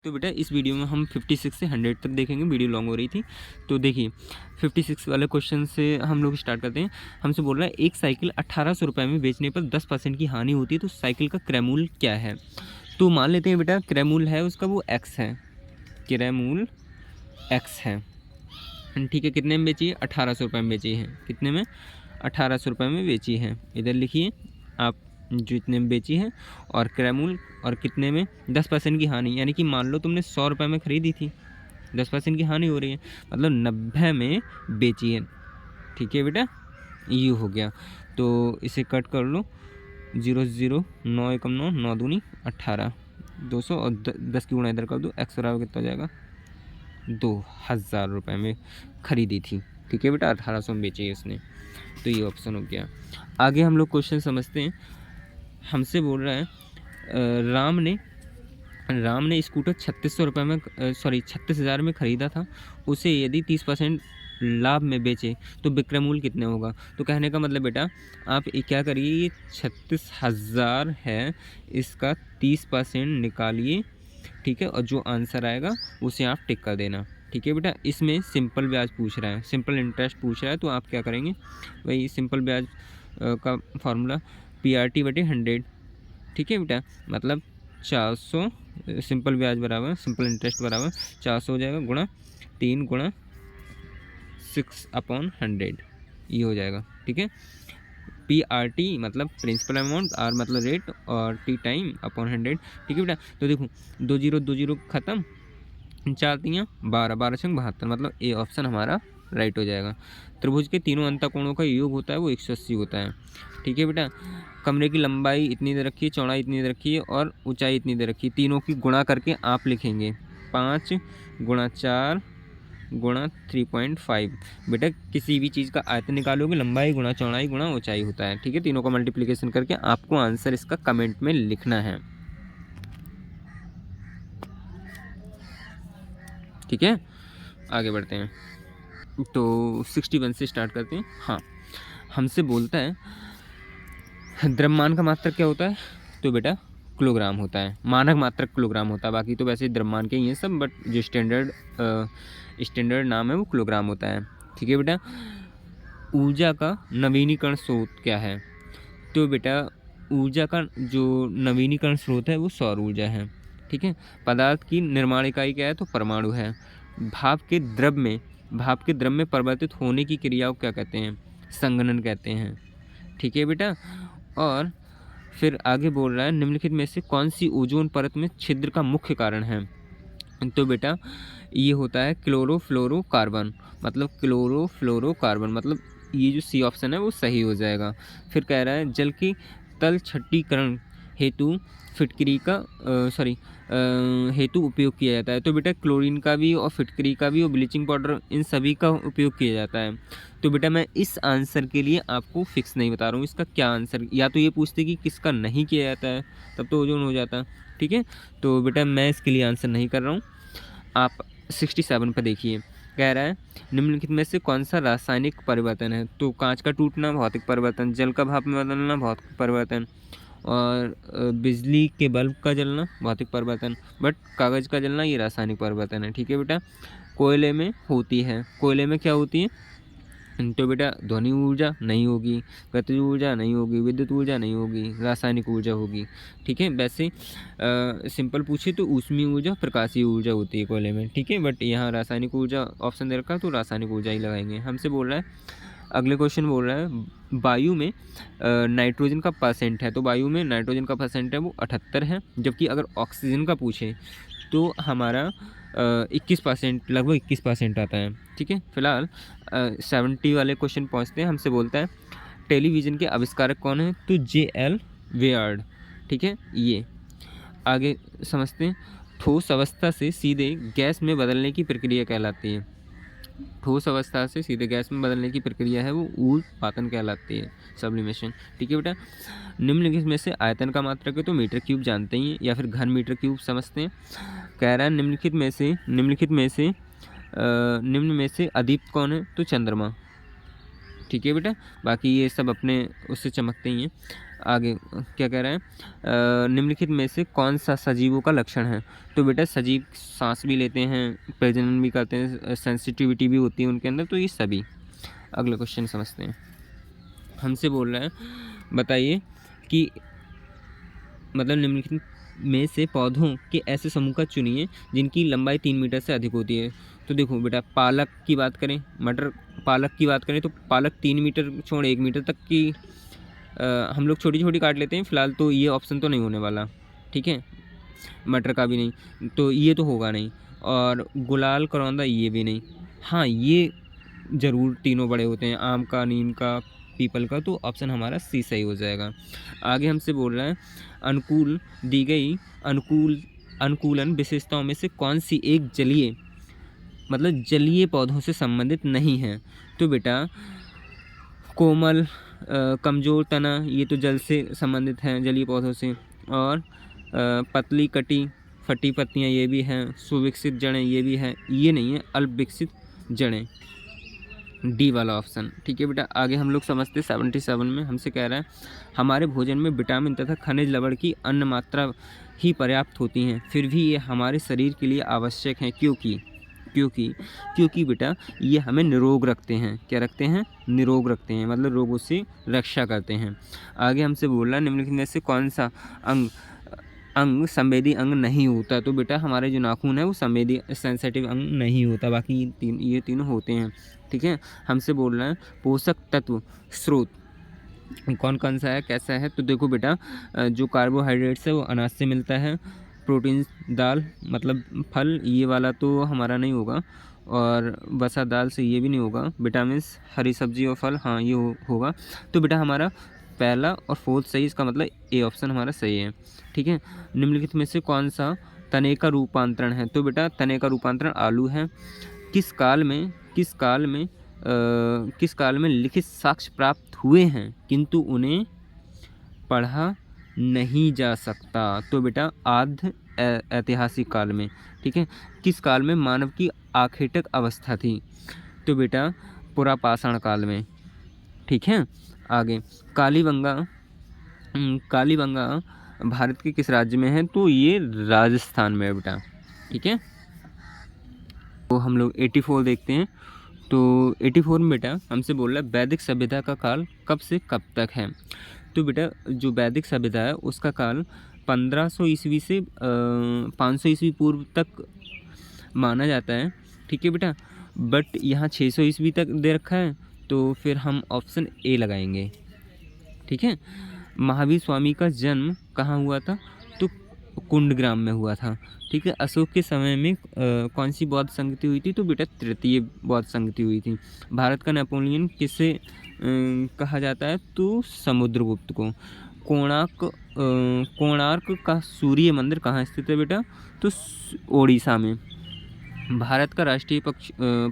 तो बेटा इस वीडियो में हम 56 से 100 तक देखेंगे, वीडियो लॉन्ग हो रही थी। तो देखिए 56 वाले क्वेश्चन से हम लोग स्टार्ट करते हैं। हमसे बोल रहा है एक साइकिल 1800 रुपये में बेचने पर 10% की हानि होती है तो साइकिल का क्रयमूल्य क्या है। तो मान लेते हैं बेटा क्रयमूल्य है उसका वो एक्स है, क्रयमूल्य एक्स है, ठीक है। कितने में बेची है? 1800 रुपये में बेची है। कितने में? 1800 रुपये में बेची है। इधर लिखिए आप जो इतने में बेची है और क्रयमूल्य और कितने में 10% की हानि, यानी कि मान लो तुमने 100 रुपये में ख़रीदी थी, 10% की हानि हो रही है, मतलब 90 में बेची है, ठीक है बेटा। ये हो गया, तो इसे कट कर लो, 0 0 9 एकम 9, 9 दूनी 18, 200 और 10 की गुणा इधर कर दो, एक्स बराबर कितना हो जाएगा? 2000 रुपये में ख़रीदी थी, ठीक है बेटा। 1800 में बेची है उसने, तो ये ऑप्शन हो गया। आगे हम लोग क्वेश्चन समझते हैं। हमसे बोल रहा है राम ने स्कूटर 3600 रुपये में 36,000 में ख़रीदा था, उसे यदि 30% लाभ में बेचे तो विक्रय मूल्य कितने होगा। तो कहने का मतलब बेटा आप क्या करिए, ये 36,000 है, इसका 30% निकालिए, ठीक है, और जो आंसर आएगा उसे आप टिक कर देना, ठीक है बेटा। इसमें सिंपल ब्याज पूछ रहा है, सिंपल इंटरेस्ट पूछ रहा है, तो आप क्या करेंगे, वही सिंपल ब्याज का फार्मूला PRT/100, ठीक है बेटा। मतलब 400 सिंपल ब्याज बराबर सिंपल इंटरेस्ट बराबर 400 हो जाएगा गुणा 3 गुणा 6/100, ये हो जाएगा, ठीक है। PRT मतलब प्रिंसिपल अमाउंट, R मतलब रेट और T टाइम अपॉन 100, ठीक है बेटा। तो देखो 2 0 2 0 खत्म, 4 3 12, 12 6 72, मतलब ए ऑप्शन हमारा राइट हो जाएगा। त्रिभुज के तीनों अंतःकोणों का योग होता है वो 180 होता है, ठीक है बेटा। कमरे की लंबाई इतनी दे रखी है, चौड़ाई इतनी दे रखी है और ऊंचाई इतनी दे रखी है, तीनों की गुणा करके आप लिखेंगे 5 गुणा 4 गुणा 3.5। बेटा किसी भी चीज़ का आयतन निकालोगे, लंबाई गुणा चौड़ाई गुणा ऊंचाई होता है, ठीक है। तीनों का मल्टीप्लिकेशन करके आपको आंसर इसका कमेंट में लिखना है, ठीक है। आगे बढ़ते हैं, तो 61 से स्टार्ट करते हैं। हाँ, हमसे बोलता है द्रव्यमान का मात्रक क्या होता है, तो बेटा किलोग्राम होता है, मानक मात्रक किलोग्राम होता है, बाकी तो वैसे द्रव्यमान के ही हैं सब, बट जो स्टैंडर्ड नाम है वो किलोग्राम होता है, ठीक है बेटा। ऊर्जा का नवीनीकरण स्रोत क्या है, तो बेटा ऊर्जा का जो नवीनीकरण स्रोत है वो सौर ऊर्जा है, ठीक है। पदार्थ की निर्माण इकाई क्या है, तो परमाणु है। भाप के द्रव में परिवर्तित होने की क्रिया को क्या कहते हैं, संघनन कहते हैं, ठीक है बेटा। और फिर आगे बोल रहा है निम्नलिखित में से कौन सी ओजोन परत में छिद्र का मुख्य कारण है, तो बेटा ये होता है क्लोरोफ्लोरोकार्बन, मतलब ये जो सी ऑप्शन है वो सही हो जाएगा। फिर कह रहा है जल की तल छट्टीकरण हेतु फिटकरी का हेतु उपयोग किया जाता है, तो बेटा क्लोरीन का भी और फिटकरी का भी और ब्लीचिंग पाउडर, इन सभी का उपयोग किया जाता है। तो बेटा मैं इस आंसर के लिए आपको फिक्स नहीं बता रहा हूँ इसका क्या आंसर, या तो ये पूछते कि किसका नहीं किया जाता है, तब तो ओजोन हो जाता, ठीक है। तो बेटा मैं इसके लिए आंसर नहीं कर रहा हूँ। आप 67 पर देखिए, कह रहा है निम्नलिखित में से कौन सा रासायनिक परिवर्तन है, तो कांच का टूटना भौतिक परिवर्तन, जल का भाप में बदलना भौतिक परिवर्तन, और बिजली के बल्ब का जलना भौतिक परिवर्तन, बट कागज़ का जलना ये रासायनिक परिवर्तन है, ठीक है बेटा। कोयले में होती है, कोयले में क्या होती है, तो बेटा ध्वनि ऊर्जा नहीं होगी, गतिज ऊर्जा नहीं होगी, विद्युत ऊर्जा नहीं होगी, रासायनिक ऊर्जा होगी, ठीक है। वैसे सिंपल पूछे तो ऊष्मीय ऊर्जा प्रकाशीय ऊर्जा होती है कोयले में, ठीक है, बट यहाँ रासायनिक ऊर्जा ऑप्शन दे रखा है तो रासायनिक ऊर्जा ही लगाएंगे। हमसे बोल रहा है अगले क्वेश्चन बोल रहा है वायु में नाइट्रोजन का परसेंट है, तो वायु में नाइट्रोजन का परसेंट है वो 78 है, जबकि अगर ऑक्सीजन का पूछे तो हमारा 21%, लगभग 21% आता है, ठीक है। फिलहाल 70 वाले क्वेश्चन पहुंचते हैं। हमसे बोलता है टेलीविज़न के आविष्कारक कौन है, तो J.L. वेयर्ड, ठीक है। ये आगे समझते हैं। ठोस अवस्था से सीधे गैस में बदलने की प्रक्रिया कहलाती है, ठोस अवस्था से सीधे गैस में बदलने की प्रक्रिया है वो ऊर्ध्वपातन कहलाती है, सब्लिमेशन, ठीक है बेटा। निम्नलिखित में से आयतन का मात्रक है, तो मीटर क्यूब जानते ही हैं या फिर घन मीटर क्यूब समझते हैं। कह रहा है निम्न में से अदीप्त कौन है, तो चंद्रमा, ठीक है बेटा। बाकी ये सब अपने उससे चमकते ही हैं। आगे क्या कह रहे हैं, निम्नलिखित में से कौन सा सजीवों का लक्षण है? तो बेटा सजीव सांस भी लेते हैं, प्रजनन भी करते हैं, सेंसिटिविटी भी होती है उनके अंदर, तो ये सभी। अगला क्वेश्चन समझते हैं। हमसे बोल रहा है बताइए कि मतलब निम्नलिखित में से पौधों के ऐसे समूह का चुनिए जिनकी लंबाई 3 मीटर से अधिक होती है। तो देखो बेटा, पालक की बात करें, मटर पालक की बात करें तो पालक 3 मीटर छोड़ 1 मीटर तक की हम लोग छोटी छोटी काट लेते हैं फिलहाल, तो ये ऑप्शन तो नहीं होने वाला, ठीक है। मटर का भी नहीं, तो ये तो होगा नहीं, और गुलाल करौंदा ये भी नहीं। हाँ, ये ज़रूर तीनों बड़े होते हैं, आम का, नीम का, पीपल का, तो ऑप्शन हमारा सी सही हो जाएगा। आगे हमसे बोल रहा है अनुकूल दी गई अनुकूलन विशेषताओं में से कौन सी एक जलीय मतलब जलीय पौधों से संबंधित नहीं है? तो बेटा कोमल कमज़ोर तना, ये तो जल से संबंधित हैं, जलीय पौधों से, और पतली कटी फटी पत्तियाँ ये भी हैं, सुविकसित जड़ें ये भी हैं, ये नहीं है अल्प विकसित जड़ें, डी वाला ऑप्शन, ठीक है बेटा। आगे हम लोग समझते 77 में हमसे कह रहा है हमारे भोजन में विटामिन तथा खनिज लवण की अन्य मात्रा ही पर्याप्त होती हैं, फिर भी ये हमारे शरीर के लिए आवश्यक हैं, क्योंकि क्योंकि क्योंकि बेटा ये हमें निरोग रखते हैं। क्या रखते हैं? निरोग रखते हैं, मतलब रोगों से रक्षा करते हैं। आगे हमसे बोल रहा है निम्नलिखित में से कौन सा अंग संवेदी अंग नहीं होता? तो बेटा हमारे जो नाखून है वो संवेदी सेंसिटिव अंग नहीं होता, बाकी ये तीनों होते हैं, ठीक है। हमसे बोल रहा है पोषक तत्व स्रोत कौन कौन सा है, कैसा है? तो देखो बेटा जो कार्बोहाइड्रेट्स है वो अनाज से मिलता है, प्रोटीन दाल मतलब फल, ये वाला तो हमारा नहीं होगा, और वसा दाल से ये भी नहीं होगा, विटामिन हरी सब्जी और फल, हाँ ये होगा। तो बेटा हमारा पहला और फोर्थ सही, इसका मतलब ए ऑप्शन हमारा सही है, ठीक है। निम्नलिखित में से कौन सा तने का रूपांतरण है? तो बेटा तने का रूपांतरण आलू है। किस काल में किस काल में लिखित साक्ष्य प्राप्त हुए हैं किंतु उन्हें पढ़ा नहीं जा सकता? तो बेटा आद्य ऐतिहासिक काल में, ठीक है। किस काल में मानव की आखेटक अवस्था थी? तो बेटा पुरापाषाण काल में, ठीक है। आगे कालीबंगा भारत के किस राज्य में है? तो ये राजस्थान में है बेटा, ठीक है। तो हम लोग 84 देखते हैं। तो 84 में बेटा हमसे बोल रहा है वैदिक सभ्यता का काल कब से कब तक है? तो बेटा जो वैदिक सभ्यता है उसका काल 1500 ईस्वी से 500 ईस्वी पूर्व तक माना जाता है, ठीक है बेटा। बट यहाँ 600 ईस्वी तक दे रखा है, तो फिर हम ऑप्शन ए लगाएंगे, ठीक है। महावीर स्वामी का जन्म कहाँ हुआ था? तो कुंडग्राम में हुआ था, ठीक है। अशोक के समय में कौन सी बौद्ध संगति हुई थी? तो बेटा तृतीय बौद्ध संगति हुई थी। भारत का नेपोलियन किसे कहा जाता है? तो समुद्रगुप्त को। कोणार्क का सूर्य मंदिर कहाँ स्थित है बेटा? तो ओडिशा में। भारत का राष्ट्रीय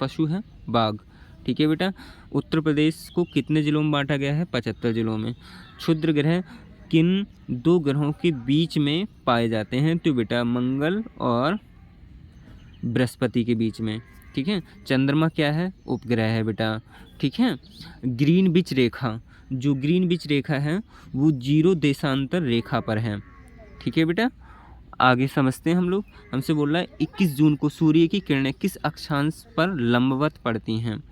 पशु है बाघ, ठीक है बेटा। उत्तर प्रदेश को कितने जिलों में बांटा गया है? 75 जिलों में। क्षुद्र ग्रह किन दो ग्रहों के बीच में पाए जाते हैं? तो बेटा मंगल और बृहस्पति के बीच में, ठीक है। चंद्रमा क्या है? उपग्रह है बेटा, ठीक है। ग्रीनविच रेखा, जो ग्रीनविच रेखा है वो 0 देशांतर रेखा पर है, ठीक है बेटा। आगे समझते हैं हम लोग। हमसे बोल रहा है 21 जून को सूर्य की किरणें किस अक्षांश पर लंबवत पड़ती हैं?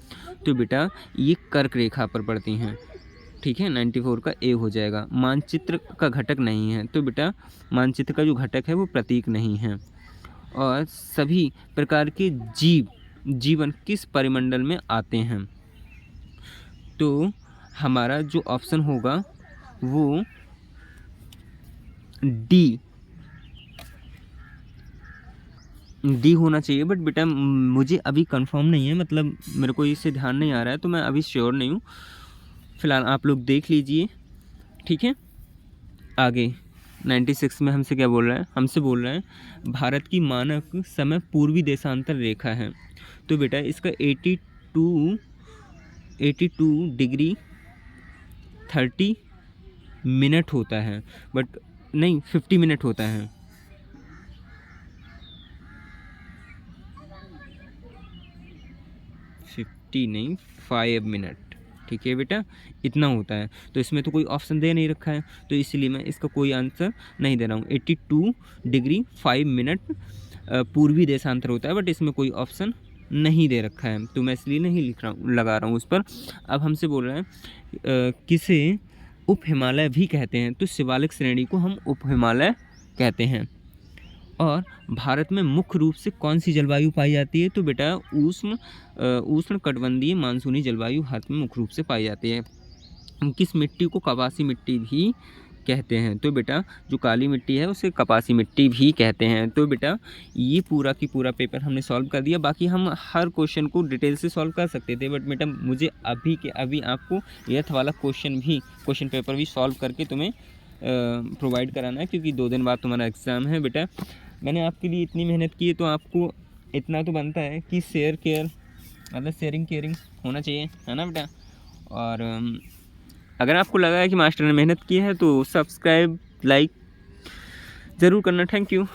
तो बेटा ये कर्क रेखा पर पड़ती हैं, ठीक है। 94 का ए हो जाएगा। मानचित्र का घटक नहीं है, तो बेटा मानचित्र का जो घटक है वो प्रतीक नहीं है। और सभी प्रकार के जीवन किस परिमंडल में आते हैं? तो हमारा जो ऑप्शन होगा वो डी होना चाहिए, बट बेटा मुझे अभी कंफर्म नहीं है, मतलब मेरे को इससे ध्यान नहीं आ रहा है, तो मैं अभी श्योर नहीं हूँ। फिलहाल आप लोग देख लीजिए, ठीक है। आगे 96 में हमसे क्या बोल रहा है? हमसे बोल रहा है भारत की मानक समय पूर्वी देशांतर रेखा है। तो बेटा इसका 82 डिग्री 30 मिनट होता है, बट नहीं 50 मिनट होता है। 50 नहीं 5 मिनट, ठीक है बेटा, इतना होता है। तो इसमें तो कोई ऑप्शन दे नहीं रखा है, तो इसलिए मैं इसका कोई आंसर नहीं दे रहा हूँ। 82 डिग्री 5 मिनट पूर्वी देशांतर होता है, बट इसमें कोई ऑप्शन नहीं दे रखा है, तो मैं इसलिए नहीं लिख रहा हूँ, लगा रहा हूँ उस पर। अब हमसे बोल रहे हैं किसे उप हिमालय भी कहते हैं, तो शिवालिक श्रेणी को हम उप हिमालय कहते हैं। और भारत में मुख्य रूप से कौन सी जलवायु पाई जाती है, तो बेटा उष्ण कटिबंधीय मानसूनी जलवायु भारत में मुख्य रूप से पाई जाती है। किस मिट्टी को कपासी मिट्टी भी कहते हैं, तो बेटा जो काली मिट्टी है उसे कपासी मिट्टी भी कहते हैं। तो बेटा ये पूरा की पूरा पेपर हमने सॉल्व कर दिया। बाकी हम हर क्वेश्चन को डिटेल से सॉल्व कर सकते थे, बट बेटा मुझे अभी के अभी आपको यथ वाला क्वेश्चन पेपर भी सॉल्व करके तुम्हें प्रोवाइड कराना है, क्योंकि 2 दिन बाद तुम्हारा एग्ज़ाम है। बेटा मैंने आपके लिए इतनी मेहनत की है, तो आपको इतना तो बनता है कि शेयरिंग केयरिंग होना चाहिए, है ना बेटा। और अगर आपको लगा है कि मास्टर ने मेहनत की है तो सब्सक्राइब लाइक ज़रूर करना। Thank you.